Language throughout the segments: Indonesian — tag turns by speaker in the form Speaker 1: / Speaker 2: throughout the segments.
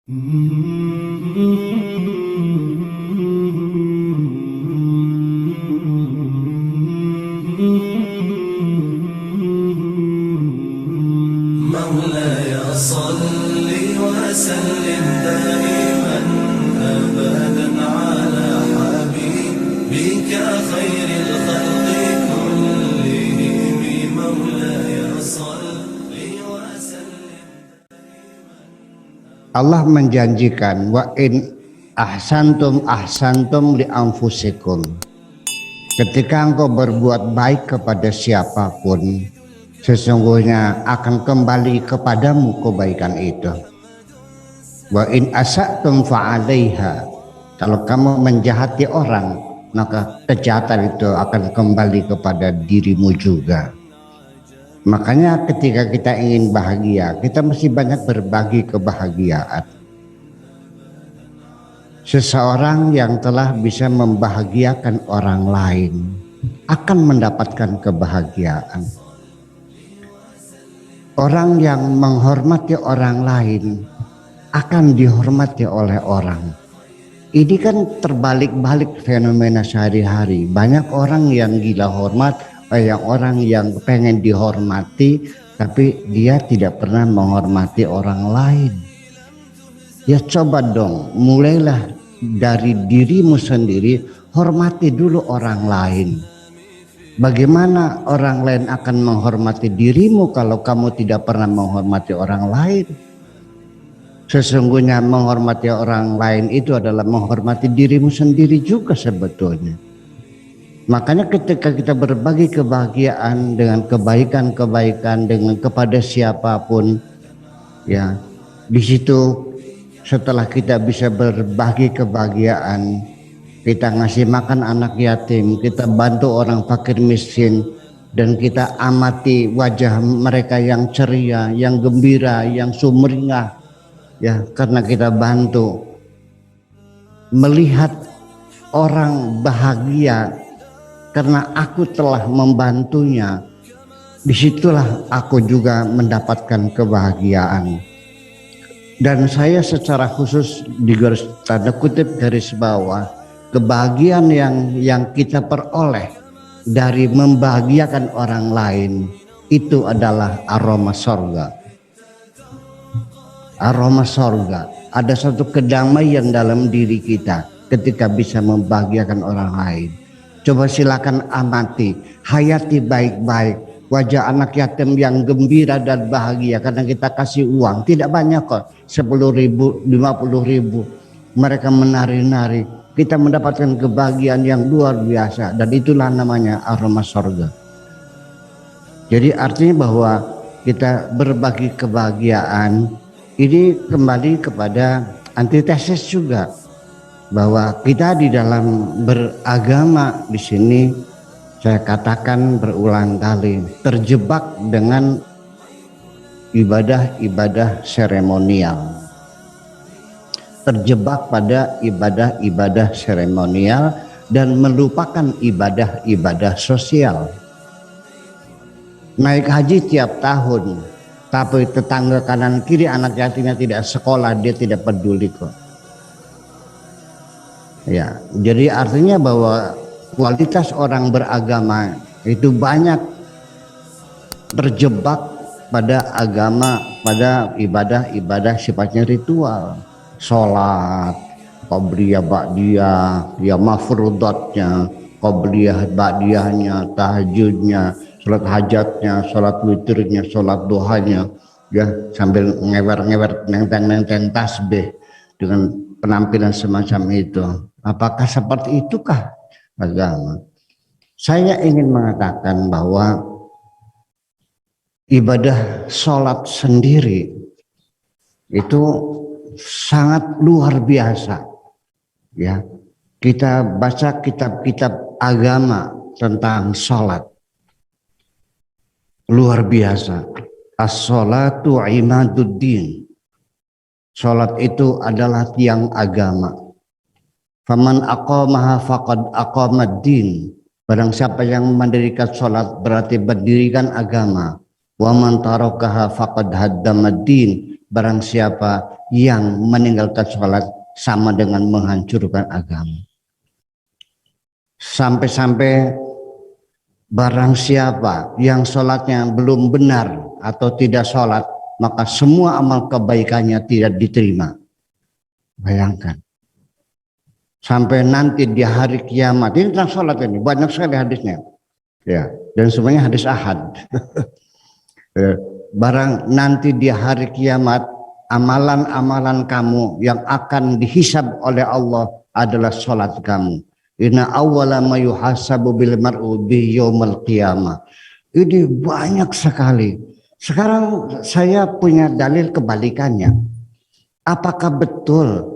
Speaker 1: مولاي صل وسلم دائما أبدا على حبيبك خير الخلق كلهم مولاي صل وسلم.
Speaker 2: Allah menjanjikan wa in ahsantum li anfusikum. Ketika engkau berbuat baik kepada siapapun, sesungguhnya akan kembali kepadamu kebaikan itu. Wa in asatum fa'alaiha. Kalau kamu menjahati orang, maka kejahatan itu akan kembali kepada dirimu juga. Makanya ketika kita ingin bahagia, kita mesti banyak berbagi kebahagiaan. Seseorang yang telah bisa membahagiakan orang lain akan mendapatkan kebahagiaan. Orang yang menghormati orang lain akan dihormati oleh orang. Ini kan terbalik-balik fenomena sehari-hari. Banyak orang yang gila hormat, orang yang pengen dihormati, tapi dia tidak pernah menghormati orang lain. Ya coba dong, mulailah dari dirimu sendiri, hormati dulu orang lain. Bagaimana orang lain akan menghormati dirimu kalau kamu tidak pernah menghormati orang lain? Sesungguhnya menghormati orang lain itu adalah menghormati dirimu sendiri juga sebetulnya. Makanya ketika kita berbagi kebahagiaan dengan kebaikan-kebaikan dengan kepada siapapun, ya di situ setelah kita bisa berbagi kebahagiaan, kita ngasih makan anak yatim, kita bantu orang fakir miskin, dan kita amati wajah mereka yang ceria, yang gembira, yang sumringah, ya karena kita bantu. Melihat orang bahagia karena aku telah membantunya, disitulah aku juga mendapatkan kebahagiaan. Dan saya secara khusus di garis tanda kutip garis bawah, kebahagiaan yang kita peroleh dari membahagiakan orang lain itu adalah aroma sorga. Aroma sorga, ada satu kedamaian dalam diri kita ketika bisa membahagiakan orang lain. Coba silakan amati, hayati baik-baik wajah anak yatim yang gembira dan bahagia karena kita kasih uang, tidak banyak kok, 10.000, 50.000, mereka menari-nari, kita mendapatkan kebahagiaan yang luar biasa, dan itulah namanya aroma sorga. Jadi artinya bahwa kita berbagi kebahagiaan ini kembali kepada antitesis juga, bahwa kita di dalam beragama di sini, saya katakan berulang kali, terjebak dengan ibadah-ibadah seremonial. Terjebak pada ibadah-ibadah seremonial dan melupakan ibadah-ibadah sosial. Naik haji tiap tahun, tapi tetangga kanan kiri anak yatimnya tidak sekolah, dia tidak peduli kok. Ya, jadi artinya bahwa kualitas orang beragama itu banyak terjebak pada agama, pada ibadah-ibadah sifatnya ritual, sholat, qobliyah ba'diyah, ya mafrudatnya, qobliyah ba'diyahnya, tahajudnya, sholat hajatnya, sholat witirnya, sholat duhanya, ya sambil ngewer-ngewer nenteng-nenteng tasbih dengan penampilan semacam itu. Apakah seperti itukah agama? Saya ingin mengatakan bahwa ibadah sholat sendiri itu sangat luar biasa. Ya, kita baca kitab-kitab agama tentang sholat, luar biasa. As-sholatu imaduddin. Sholat itu adalah tiang agama. Faman aqamaha faqad aqamad-din. Barang siapa yang mendirikan sholat berarti mendirikan agama. Wa man tarakaha faqad haddamad-din. barang siapa yang meninggalkan sholat sama dengan menghancurkan agama. Sampai-sampai barang siapa yang sholatnya belum benar atau tidak sholat, maka semua amal kebaikannya tidak diterima. Bayangkan. Sampai nanti di hari kiamat, ini tentang sholat ini, banyak sekali hadisnya. Ya, dan semuanya hadis ahad. Barang nanti di hari kiamat, amalan-amalan kamu yang akan dihisab oleh Allah adalah sholat kamu. Inna awwala ma yuhasabu bil mar'u bi yaumil qiyamah. Ini banyak sekali. Sekarang saya punya dalil kebalikannya. Apakah betul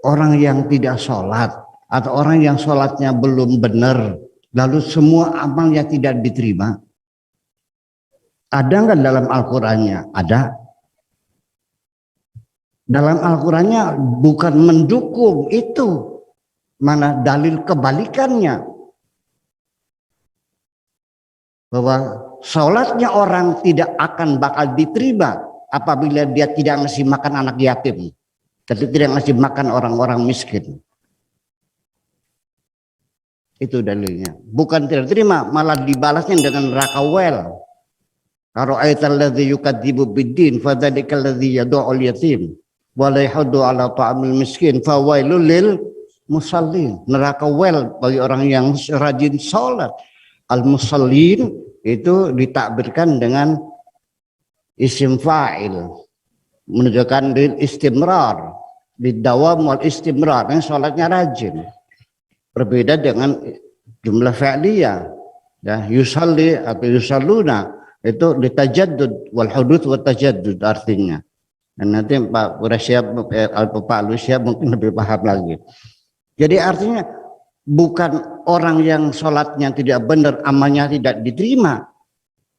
Speaker 2: orang yang tidak sholat atau orang yang sholatnya belum benar, lalu semua amalnya tidak diterima? Ada nggak dalam Al-Qurannya? Ada. Dalam Al-Qurannya bukan mendukung itu, mana dalil kebalikannya, bahwa sholatnya orang tidak akan bakal diterima apabila dia tidak ngasih makan anak yatim, tidak ngasih makan orang-orang miskin. Itu dalilnya. Bukan tidak terima, malah dibalasnya dengan neraka wel. Ara'aital ladzi yukadzibu bid-din fadzalikal ladzi yad'ul yatim wa la yahuddu 'ala ta'amil miskin fawailul lil musallin. Neraka wel bagi orang yang rajin sholat. Al-musallin itu ditakbirkan dengan isim fa'il, menunjukkan lil istimrar, bidawam wal istimrar, yang sholatnya rajin. Berbeda dengan jumlah fa'liyah, ya, yusalli atau yusalluna itu ditajaddud wal hudud wa tajaddud artinya. Dan nanti Pak Urasyab, Pak Lusyab mungkin lebih paham lagi. Jadi artinya bukan orang yang sholatnya tidak benar, amalnya tidak diterima,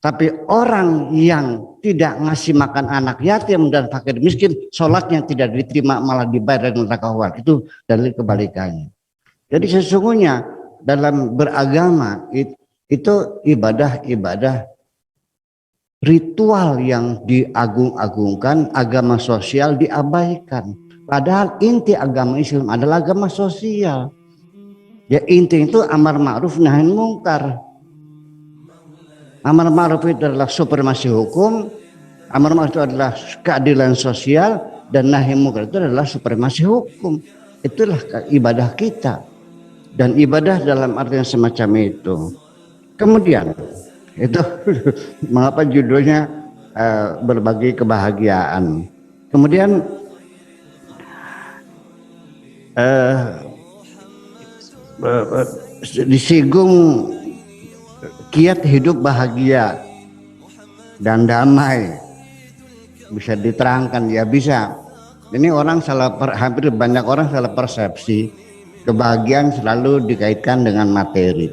Speaker 2: tapi orang yang tidak ngasih makan anak yatim dan fakir miskin, sholatnya tidak diterima, malah dibayar dengan neraka wal. Itu dalil kebalikannya. Jadi sesungguhnya dalam beragama itu ibadah-ibadah ritual yang diagung-agungkan, agama sosial diabaikan. Padahal inti agama Islam adalah agama sosial. Ya, inti itu amar ma'ruf nahi mungkar. Amar ma'ruf itu adalah supremasi hukum, amar ma'ruf itu adalah keadilan sosial, dan nahi mungkar itu adalah supremasi hukum. Itulah ibadah kita. Dan ibadah dalam artian semacam itu. Kemudian itu mengapa judulnya berbagi kebahagiaan. Kemudian disinggung kiat hidup bahagia dan damai. Bisa diterangkan? Ya bisa. Ini orang hampir banyak orang salah persepsi. Kebahagiaan selalu dikaitkan dengan materi.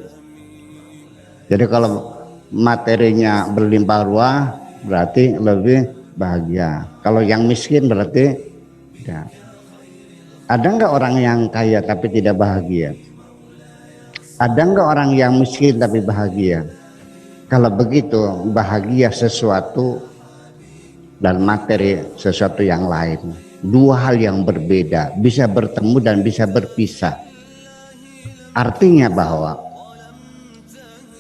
Speaker 2: Jadi kalau materinya berlimpah ruah berarti lebih bahagia. Kalau yang miskin berarti tidak. Ada nggak orang yang kaya tapi tidak bahagia? Ada nggak orang yang miskin tapi bahagia? Kalau begitu, bahagia sesuatu dan materi sesuatu yang lain. Dua hal yang berbeda, bisa bertemu dan bisa berpisah. Artinya bahwa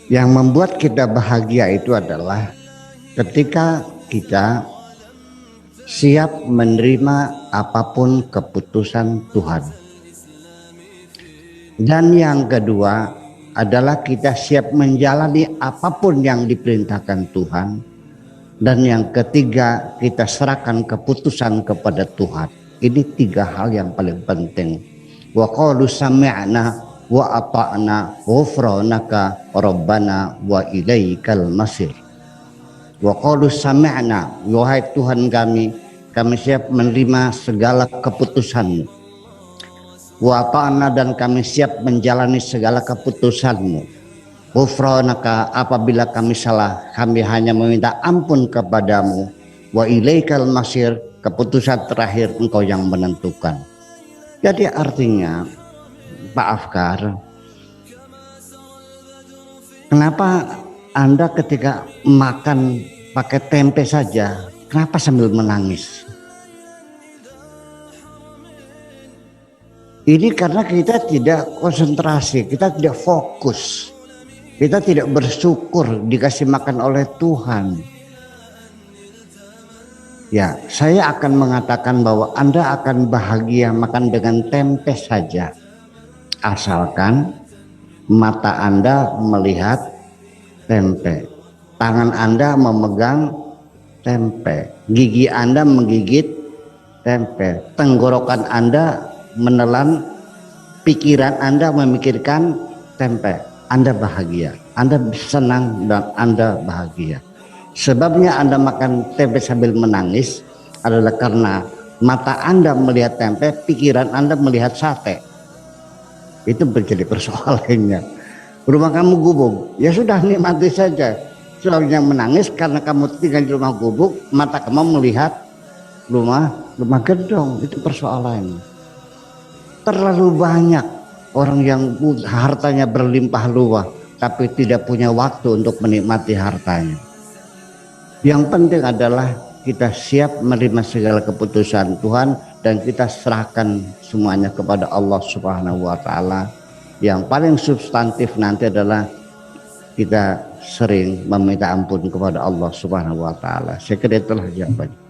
Speaker 2: yang membuat kita bahagia itu adalah ketika kita siap menerima apapun keputusan Tuhan. Dan yang kedua adalah kita siap menjalani apapun yang diperintahkan Tuhan. Dan yang ketiga, kita serahkan keputusan kepada Tuhan. Ini tiga hal yang paling penting. Wa qalu sami'na wa ata'na ghufranaka rabbana wa ilaikal masir. Wa qalu sami'na, wahai Tuhan kami siap menerima segala keputusan-Mu. Wa ata'na, dan kami siap menjalani segala keputusan-Mu. Ghufranaka, apabila kami salah, kami hanya meminta ampun kepadamu. Wa ilaikal masir, keputusan terakhir Engkau yang menentukan. Jadi artinya, Pak Afkar, kenapa Anda ketika makan pakai tempe saja, kenapa sambil menangis? Ini karena kita tidak konsentrasi, kita tidak fokus, kita tidak bersyukur dikasih makan oleh Tuhan. Ya, saya akan mengatakan bahwa Anda akan bahagia makan dengan tempe saja, asalkan mata Anda melihat tempe, tangan Anda memegang tempe, gigi Anda menggigit tempe, tenggorokan Anda menelan, pikiran Anda memikirkan tempe. Anda bahagia, Anda senang dan Anda bahagia. Sebabnya Anda makan tempe sambil menangis adalah karena mata Anda melihat tempe, pikiran Anda melihat sate. Itu menjadi persoalannya. Rumah kamu gubuk, ya sudah nikmati saja. Soalnya menangis karena kamu tinggal di rumah gubuk, mata kamu melihat rumah gedong. Itu persoalannya. Terlalu banyak orang yang hartanya berlimpah ruah tapi tidak punya waktu untuk menikmati hartanya. Yang penting adalah kita siap menerima segala keputusan Tuhan dan kita serahkan semuanya kepada Allah Subhanahu wa taala. Yang paling substantif nanti adalah kita sering meminta ampun kepada Allah Subhanahu wa taala. Saya kira itulah jawabannya.